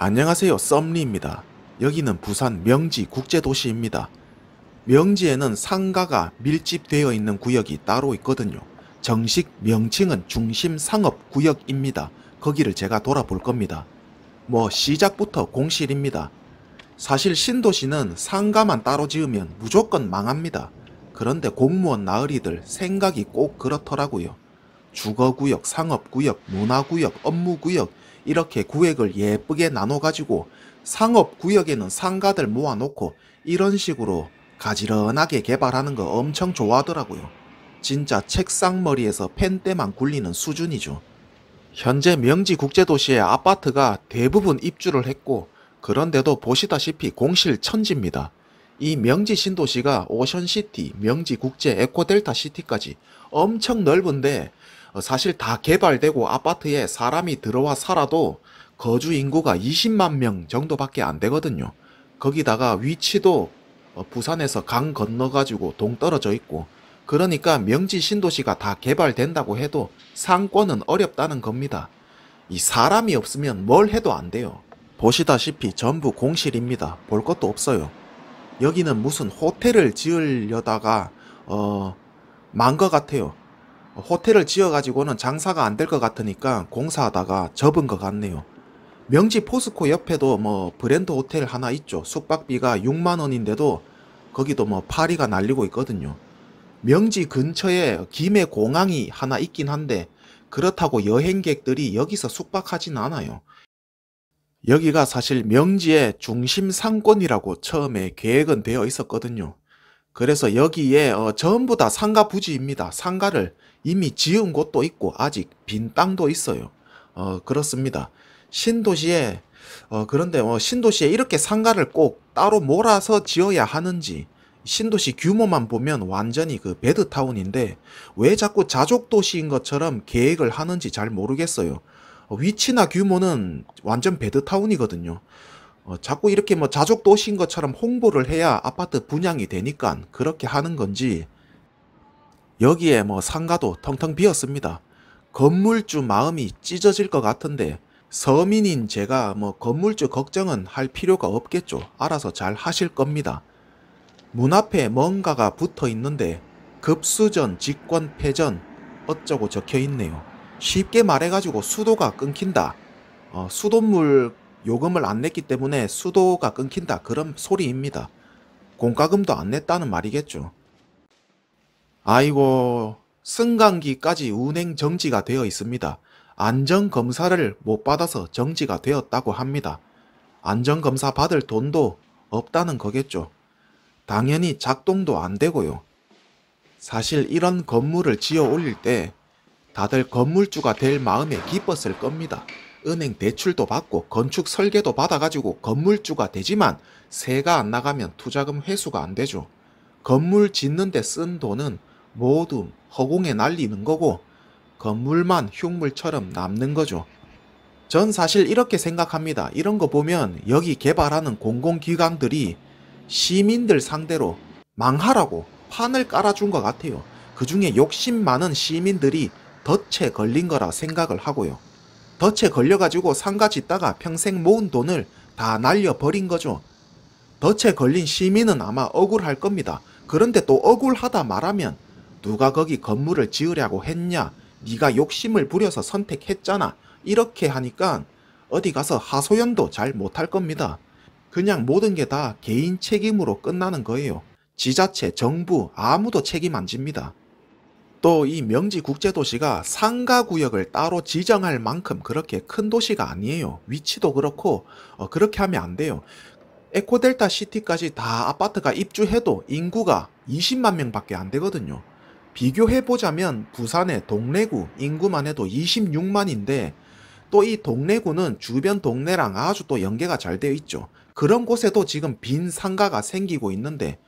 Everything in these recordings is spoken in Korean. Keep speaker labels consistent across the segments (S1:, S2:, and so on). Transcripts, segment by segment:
S1: 안녕하세요, 썸리입니다. 여기는 부산 명지 국제도시입니다. 명지에는 상가가 밀집되어 있는 구역이 따로 있거든요. 정식 명칭은 중심상업구역입니다. 거기를 제가 돌아볼 겁니다. 시작부터 공실입니다. 사실 신도시는 상가만 따로 지으면 무조건 망합니다. 그런데 공무원 나으리들 생각이 꼭 그렇더라고요. 주거구역, 상업구역, 문화구역, 업무구역 이렇게 구역을 예쁘게 나눠가지고 상업구역에는 상가들 모아놓고 이런 식으로 가지런하게 개발하는 거 엄청 좋아하더라고요. 진짜 책상머리에서 펜대만 굴리는 수준이죠. 현재 명지국제도시의 아파트가 대부분 입주를 했고, 그런데도 보시다시피 공실 천지입니다. 이 명지 신도시가 오션시티, 명지국제 에코델타 시티까지 엄청 넓은데 사실 다 개발되고 아파트에 사람이 들어와 살아도 거주 인구가 20만 명 정도밖에 안 되거든요. 거기다가 위치도 부산에서 강 건너가지고 동떨어져 있고, 그러니까 명지 신도시가 다 개발된다고 해도 상권은 어렵다는 겁니다. 이 사람이 없으면 뭘 해도 안 돼요. 보시다시피 전부 공실입니다. 볼 것도 없어요. 여기는 무슨 호텔을 지으려다가 망 것 같아요. 호텔을 지어가지고는 장사가 안 될 것 같으니까 공사하다가 접은 것 같네요. 명지 포스코 옆에도 브랜드 호텔 하나 있죠. 숙박비가 6만 원인데도 거기도 파리가 날리고 있거든요. 명지 근처에 김해 공항이 하나 있긴 한데 그렇다고 여행객들이 여기서 숙박하진 않아요. 여기가 사실 명지의 중심 상권이라고 처음에 계획은 되어 있었거든요. 그래서 여기에 전부 다 상가 부지입니다. 상가를 이미 지은 곳도 있고 아직 빈 땅도 있어요. 그렇습니다. 신도시에 그런데 신도시에 이렇게 상가를 꼭 따로 몰아서 지어야 하는지, 신도시 규모만 보면 완전히 그 베드타운인데 왜 자꾸 자족도시인 것처럼 계획을 하는지 잘 모르겠어요. 위치나 규모는 완전 베드타운이거든요. 자꾸 이렇게 자족도시인 것처럼 홍보를 해야 아파트 분양이 되니까 그렇게 하는 건지, 여기에 상가도 텅텅 비었습니다. 건물주 마음이 찢어질 것 같은데 서민인 제가 건물주 걱정은 할 필요가 없겠죠. 알아서 잘 하실 겁니다. 문 앞에 뭔가가 붙어 있는데 급수전, 직권 폐전 어쩌고 적혀 있네요. 쉽게 말해가지고 수도가 끊긴다. 수돗물 요금을 안 냈기 때문에 수도가 끊긴다. 그런 소리입니다. 공과금도 안 냈다는 말이겠죠. 아이고, 승강기까지 운행 정지가 되어 있습니다. 안전검사를 못 받아서 정지가 되었다고 합니다. 안전검사 받을 돈도 없다는 거겠죠. 당연히 작동도 안 되고요. 사실 이런 건물을 지어 올릴 때 다들 건물주가 될 마음에 기뻤을 겁니다. 은행 대출도 받고 건축 설계도 받아가지고 건물주가 되지만 세가 안 나가면 투자금 회수가 안 되죠. 건물 짓는데 쓴 돈은 모두 허공에 날리는 거고 건물만 흉물처럼 남는 거죠. 전 사실 이렇게 생각합니다. 이런 거 보면 여기 개발하는 공공기관들이 시민들 상대로 망하라고 판을 깔아준 것 같아요. 그 중에 욕심 많은 시민들이 덫에 걸린 거라 생각을 하고요. 덫에 걸려가지고 상가 짓다가 평생 모은 돈을 다 날려버린 거죠. 덫에 걸린 시민은 아마 억울할 겁니다. 그런데 또 억울하다 말하면 누가 거기 건물을 지으려고 했냐? 네가 욕심을 부려서 선택했잖아. 이렇게 하니까 어디 가서 하소연도 잘 못할 겁니다. 그냥 모든 게 다 개인 책임으로 끝나는 거예요. 지자체, 정부 아무도 책임 안 집니다. 또 이 명지국제도시가 상가구역을 따로 지정할 만큼 그렇게 큰 도시가 아니에요. 위치도 그렇고 그렇게 하면 안 돼요. 에코델타 시티까지 다 아파트가 입주해도 인구가 20만 명밖에 안 되거든요. 비교해보자면 부산의 동래구 인구만 해도 26만인데 또 이 동래구는 주변 동네랑 아주 또 연계가 잘 되어 있죠. 그런 곳에도 지금 빈 상가가 생기고 있는데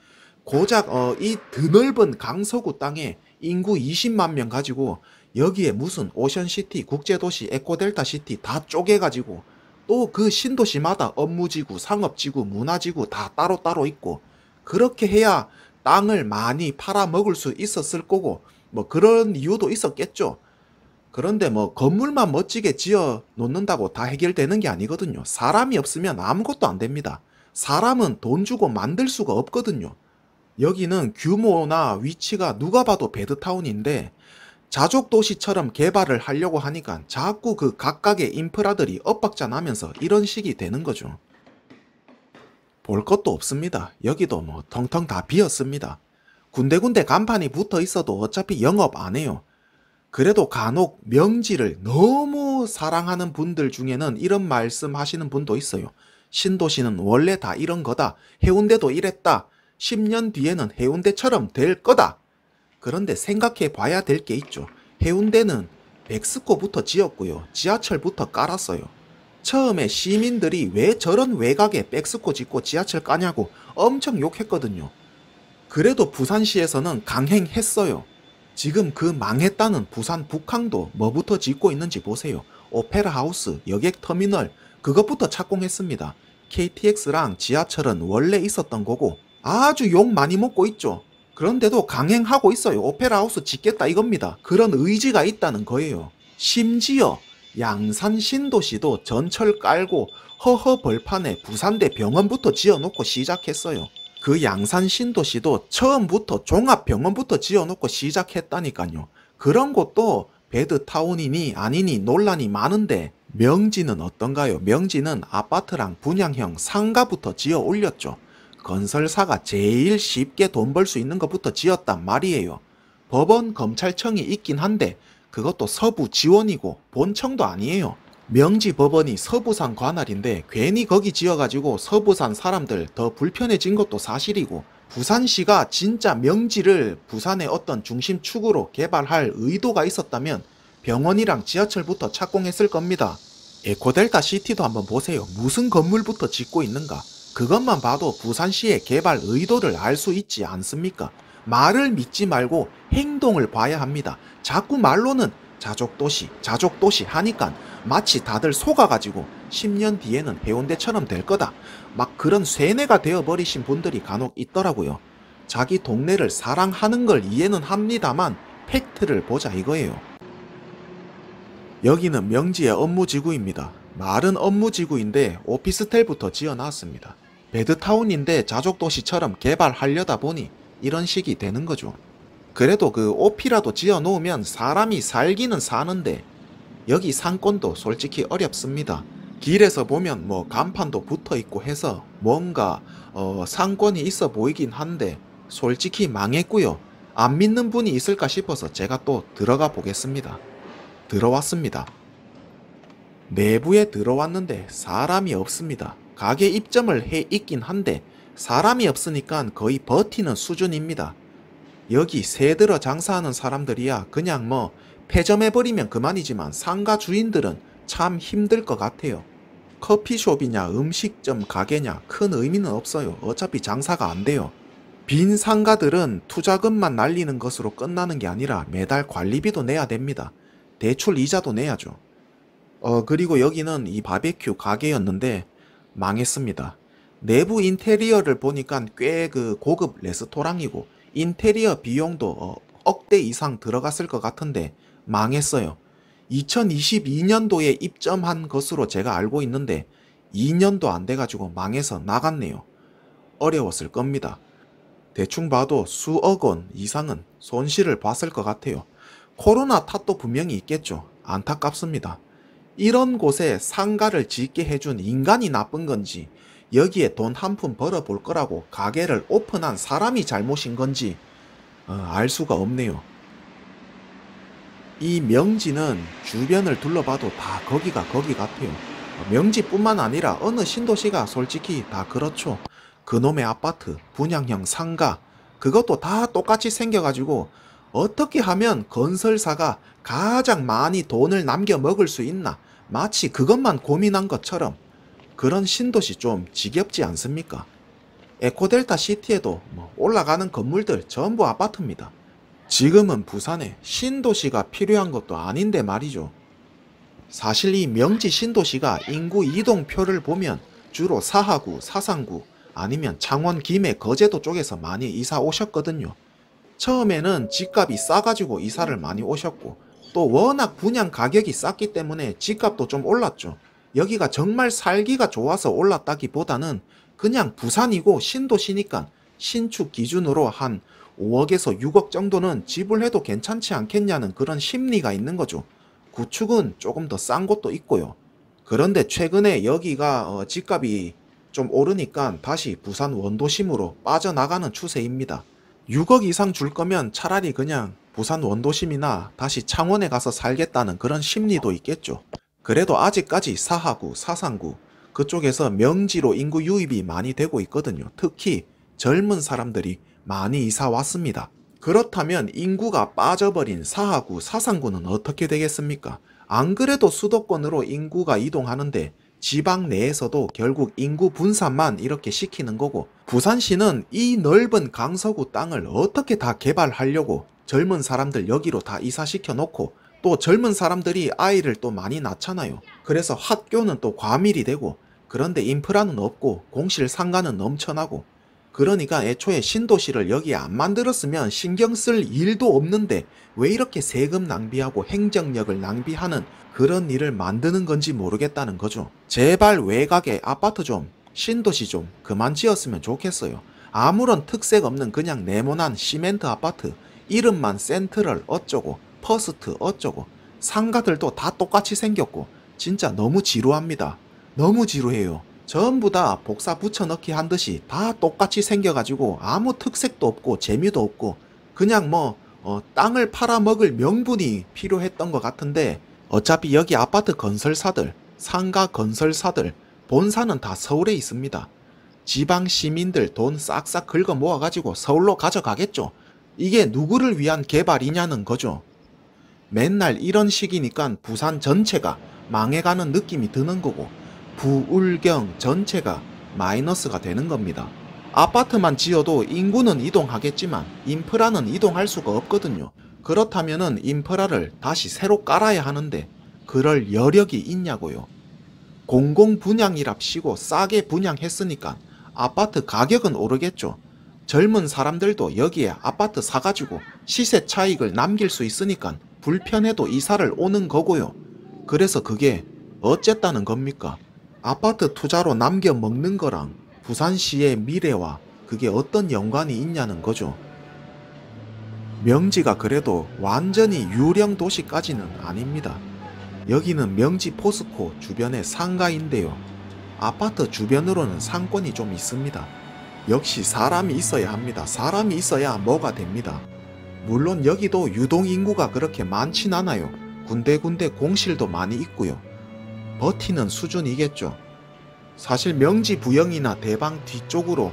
S1: 고작 이 드넓은 강서구 땅에 인구 20만 명 가지고 여기에 무슨 오션시티, 국제도시, 에코델타시티 다 쪼개가지고 또 그 신도시마다 업무지구, 상업지구, 문화지구 다 따로따로 있고 그렇게 해야 땅을 많이 팔아먹을 수 있었을 거고 그런 이유도 있었겠죠. 그런데 뭐 건물만 멋지게 지어 놓는다고 다 해결되는 게 아니거든요. 사람이 없으면 아무것도 안 됩니다. 사람은 돈 주고 만들 수가 없거든요. 여기는 규모나 위치가 누가 봐도 배드타운인데 자족 도시처럼 개발을 하려고 하니까 자꾸 그 각각의 인프라들이 엇박자 나면서 이런 식이 되는 거죠. 볼 것도 없습니다. 여기도 뭐 텅텅 다 비었습니다. 군데군데 간판이 붙어 있어도 어차피 영업 안 해요. 그래도 간혹 명지를 너무 사랑하는 분들 중에는 이런 말씀 하시는 분도 있어요. 신도시는 원래 다 이런 거다. 해운대도 이랬다. 10년 뒤에는 해운대처럼 될 거다. 그런데 생각해 봐야 될 게 있죠. 해운대는 백스코부터 지었고요. 지하철부터 깔았어요. 처음에 시민들이 왜 저런 외곽에 백스코 짓고 지하철 까냐고 엄청 욕했거든요. 그래도 부산시에서는 강행했어요. 지금 그 망했다는 부산 북항도 뭐부터 짓고 있는지 보세요. 오페라 하우스, 여객 터미널, 그것부터 착공했습니다. KTX랑 지하철은 원래 있었던 거고 아주 욕 많이 먹고 있죠. 그런데도 강행하고 있어요. 오페라 하우스 짓겠다 이겁니다. 그런 의지가 있다는 거예요. 심지어 양산 신도시도 전철 깔고 허허 벌판에 부산대 병원부터 지어놓고 시작했어요. 그 양산 신도시도 처음부터 종합병원부터 지어놓고 시작했다니까요. 그런 곳도 배드타운이니 아니니 논란이 많은데 명지는 어떤가요? 명지는 아파트랑 분양형 상가부터 지어 올렸죠. 건설사가 제일 쉽게 돈 벌 수 있는 것부터 지었단 말이에요. 법원, 검찰청이 있긴 한데 그것도 서부 지원이고 본청도 아니에요. 명지 법원이 서부산 관할인데 괜히 거기 지어가지고 서부산 사람들 더 불편해진 것도 사실이고 부산시가 진짜 명지를 부산의 어떤 중심축으로 개발할 의도가 있었다면 병원이랑 지하철부터 착공했을 겁니다. 에코델타 시티도 한번 보세요. 무슨 건물부터 짓고 있는가. 그것만 봐도 부산시의 개발 의도를 알 수 있지 않습니까? 말을 믿지 말고 행동을 봐야 합니다. 자꾸 말로는 자족도시 하니까 마치 다들 속아가지고 10년 뒤에는 해운대처럼 될 거다. 막 그런 쇠뇌가 되어버리신 분들이 간혹 있더라고요. 자기 동네를 사랑하는 걸 이해는 합니다만 팩트를 보자 이거예요. 여기는 명지의 업무지구입니다. 말은 업무지구인데 오피스텔부터 지어놨습니다. 배드타운인데 자족도시처럼 개발하려다 보니 이런 식이 되는 거죠. 그래도 그 오피라도 지어 놓으면 사람이 살기는 사는데 여기 상권도 솔직히 어렵습니다. 길에서 보면 뭐 간판도 붙어 있고 해서 뭔가 상권이 있어 보이긴 한데 솔직히 망했고요. 안 믿는 분이 있을까 싶어서 제가 또 들어가 보겠습니다. 들어왔습니다. 내부에 들어왔는데 사람이 없습니다. 가게 입점을 해 있긴 한데 사람이 없으니까 거의 버티는 수준입니다. 여기 새들어 장사하는 사람들이야 그냥 뭐 폐점해버리면 그만이지만 상가 주인들은 참 힘들 것 같아요. 커피숍이냐 음식점 가게냐 큰 의미는 없어요. 어차피 장사가 안 돼요. 빈 상가들은 투자금만 날리는 것으로 끝나는 게 아니라 매달 관리비도 내야 됩니다. 대출 이자도 내야죠. 그리고 여기는 이 바베큐 가게였는데 망했습니다. 내부 인테리어를 보니까 꽤 그 고급 레스토랑이고 인테리어 비용도 억대 이상 들어갔을 것 같은데 망했어요. 2022년도에 입점한 것으로 제가 알고 있는데 2년도 안 돼가지고 망해서 나갔네요. 어려웠을 겁니다. 대충 봐도 수억 원 이상은 손실을 봤을 것 같아요. 코로나 탓도 분명히 있겠죠. 안타깝습니다. 이런 곳에 상가를 짓게 해준 인간이 나쁜 건지 여기에 돈 한 푼 벌어볼 거라고 가게를 오픈한 사람이 잘못인 건지 알 수가 없네요. 이 명지는 주변을 둘러봐도 다 거기가 거기 같아요. 명지뿐만 아니라 어느 신도시가 솔직히 다 그렇죠. 그놈의 아파트, 분양형 상가 그것도 다 똑같이 생겨가지고 어떻게 하면 건설사가 가장 많이 돈을 남겨 먹을 수 있나 마치 그것만 고민한 것처럼 그런 신도시 좀 지겹지 않습니까? 에코델타 시티에도 올라가는 건물들 전부 아파트입니다. 지금은 부산에 신도시가 필요한 것도 아닌데 말이죠. 사실 이 명지 신도시가 인구 이동표를 보면 주로 사하구, 사상구 아니면 창원, 김해, 거제도 쪽에서 많이 이사 오셨거든요. 처음에는 집값이 싸가지고 이사를 많이 오셨고 또 워낙 분양 가격이 쌌기 때문에 집값도 좀 올랐죠. 여기가 정말 살기가 좋아서 올랐다기보다는 그냥 부산이고 신도시니까 신축 기준으로 한 5억에서 6억 정도는 지불해도 괜찮지 않겠냐는 그런 심리가 있는 거죠. 구축은 조금 더 싼 곳도 있고요. 그런데 최근에 여기가 집값이 좀 오르니까 다시 부산 원도심으로 빠져나가는 추세입니다. 6억 이상 줄 거면 차라리 그냥 부산 원도심이나 다시 창원에 가서 살겠다는 그런 심리도 있겠죠. 그래도 아직까지 사하구, 사상구 그쪽에서 명지로 인구 유입이 많이 되고 있거든요. 특히 젊은 사람들이 많이 이사 왔습니다. 그렇다면 인구가 빠져버린 사하구, 사상구는 어떻게 되겠습니까? 안 그래도 수도권으로 인구가 이동하는데 지방 내에서도 결국 인구 분산만 이렇게 시키는 거고, 부산시는 이 넓은 강서구 땅을 어떻게 다 개발하려고 젊은 사람들 여기로 다 이사시켜 놓고, 또 젊은 사람들이 아이를 또 많이 낳잖아요. 그래서 학교는 또 과밀이 되고, 그런데 인프라는 없고 공실 상가는 넘쳐나고, 그러니까 애초에 신도시를 여기에 안 만들었으면 신경 쓸 일도 없는데 왜 이렇게 세금 낭비하고 행정력을 낭비하는 그런 일을 만드는 건지 모르겠다는 거죠. 제발 외곽에 아파트 좀, 신도시 좀 그만 지었으면 좋겠어요. 아무런 특색 없는 그냥 네모난 시멘트 아파트, 이름만 센트럴 어쩌고 퍼스트 어쩌고, 상가들도 다 똑같이 생겼고 진짜 너무 지루합니다. 너무 지루해요. 전부 다 복사 붙여넣기 한 듯이 다 똑같이 생겨가지고 아무 특색도 없고 재미도 없고, 그냥 땅을 팔아먹을 명분이 필요했던 것 같은데, 어차피 여기 아파트 건설사들, 상가 건설사들 본사는 다 서울에 있습니다. 지방 시민들 돈 싹싹 긁어 모아가지고 서울로 가져가겠죠. 이게 누구를 위한 개발이냐는 거죠. 맨날 이런 식이니까 부산 전체가 망해가는 느낌이 드는 거고, 부울경 전체가 마이너스가 되는 겁니다. 아파트만 지어도 인구는 이동하겠지만 인프라는 이동할 수가 없거든요. 그렇다면은 인프라를 다시 새로 깔아야 하는데 그럴 여력이 있냐고요. 공공 분양이랍시고 싸게 분양했으니까 아파트 가격은 오르겠죠. 젊은 사람들도 여기에 아파트 사가지고 시세 차익을 남길 수 있으니까 불편해도 이사를 오는 거고요. 그래서 그게 어쨌다는 겁니까? 아파트 투자로 남겨 먹는 거랑 부산시의 미래와 그게 어떤 연관이 있냐는 거죠. 명지가 그래도 완전히 유령 도시까지는 아닙니다. 여기는 명지 포스코 주변의 상가인데요. 아파트 주변으로는 상권이 좀 있습니다. 역시 사람이 있어야 합니다. 사람이 있어야 뭐가 됩니다. 물론 여기도 유동인구가 그렇게 많진 않아요. 군데군데 공실도 많이 있고요. 버티는 수준이겠죠. 사실 명지 부영이나 대방 뒤쪽으로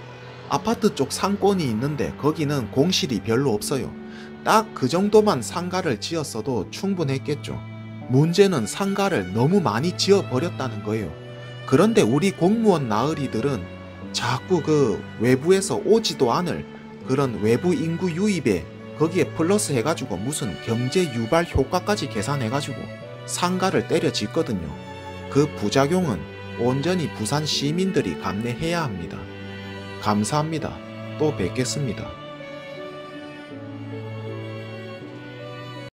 S1: 아파트 쪽 상권이 있는데 거기는 공실이 별로 없어요. 딱 그 정도만 상가를 지었어도 충분했겠죠. 문제는 상가를 너무 많이 지어버렸다는 거예요. 그런데 우리 공무원 나으리들은 자꾸 그 외부에서 오지도 않을 그런 외부 인구 유입에 거기에 플러스 해가지고 무슨 경제 유발 효과까지 계산해가지고 상가를 때려 짓거든요. 그 부작용은 온전히 부산 시민들이 감내해야 합니다. 감사합니다. 또 뵙겠습니다.